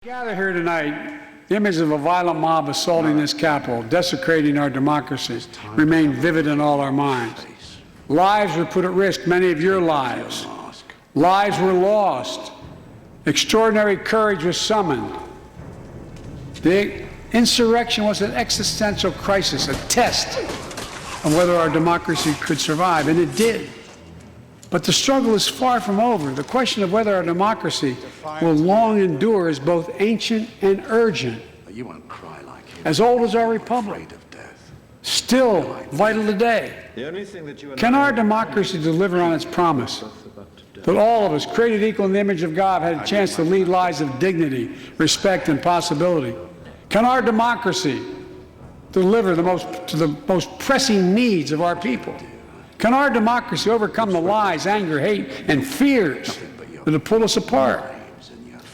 Gather here tonight, the image of a violent mob assaulting this Capitol, desecrating our democracy, remain vivid in all our minds. Lives were put at risk, many of your lives. Lives were lost. Extraordinary courage was summoned. The insurrection was an existential crisis, a test of whether our democracy could survive, and it did. But the struggle is far from over. The question of whether our democracy will long endure is both ancient and urgent. You won't cry like him. As old as our republic, Of death. still vital today. Can our democracy deliver on its promise that all of us, created equal in the image of God, had a chance to lead lives of dignity, respect, and possibility? Can our democracy deliver to the most pressing needs of our people? Can our democracy overcome the lies, anger, hate, and fears that have pulled us apart?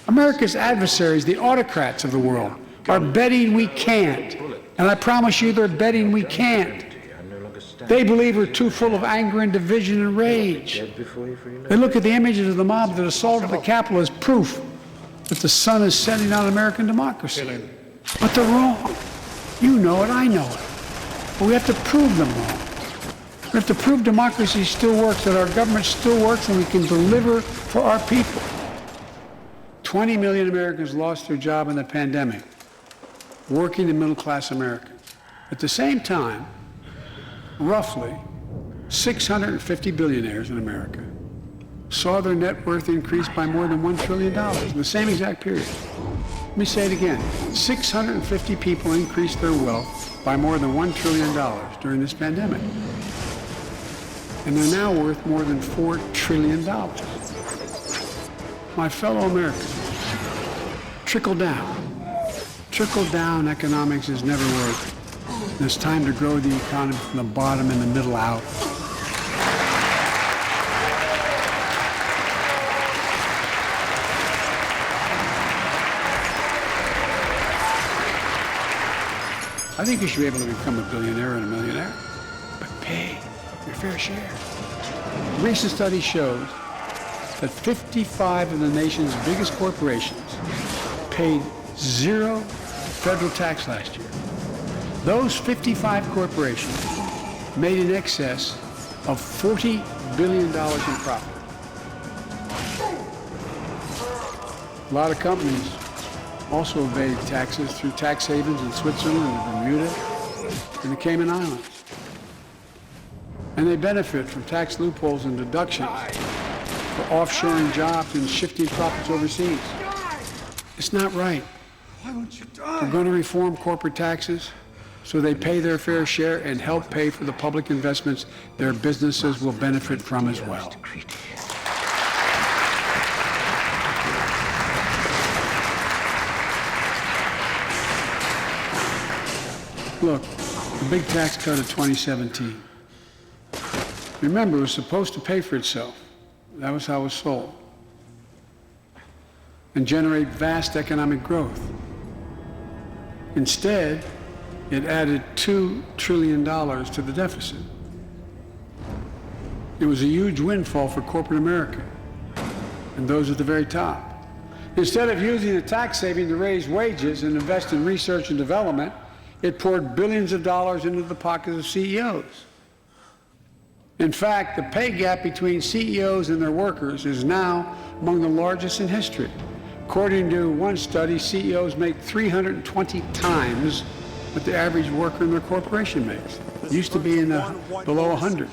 America's adversaries, the autocrats of the world, are betting we can't. And I promise you they're betting we can't. They believe we're too full of anger and division and rage. They look at the images of the mob that assaulted the Capitol as proof that the sun is setting on American democracy. But they're wrong. You know it, I know it. But we have to prove them wrong. We have to prove democracy still works, that our government still works, and we can deliver for our people. 20 million Americans lost their job in the pandemic, working and middle-class Americans. At the same time, roughly 650 billionaires in America saw their net worth increase by more than $1 trillion in the same exact period. Let me say it again. 650 people increased their wealth by more than $1 trillion during this pandemic. And they're now worth more than $4 trillion. My fellow Americans, trickle down economics has never worked. And it's time to grow the economy from the bottom and the middle out. I think you should be able to become a billionaire and a millionaire, but pay your fair share. A recent study shows that 55 of the nation's biggest corporations paid zero federal tax last year. Those 55 corporations made in excess of $40 billion in profit. A lot of companies also evade taxes through tax havens in Switzerland and Bermuda and the Cayman Islands. And they benefit from tax loopholes and deductions for offshoring jobs and shifting profits overseas. It's not right. We're going to reform corporate taxes so they pay their fair share and help pay for the public investments their businesses will benefit from as well. Look, the big tax cut of 2017. Remember, it was supposed to pay for itself. That was how it was sold. And generate vast economic growth. Instead, it added $2 trillion to the deficit. It was a huge windfall for corporate America and those at the very top. Instead of using the tax saving to raise wages and invest in research and development, it poured billions of dollars into the pockets of CEOs. In fact, the pay gap between CEOs and their workers is now among the largest in history. According to one study, CEOs make 320 times what the average worker in their corporation makes. It used to be in below 100.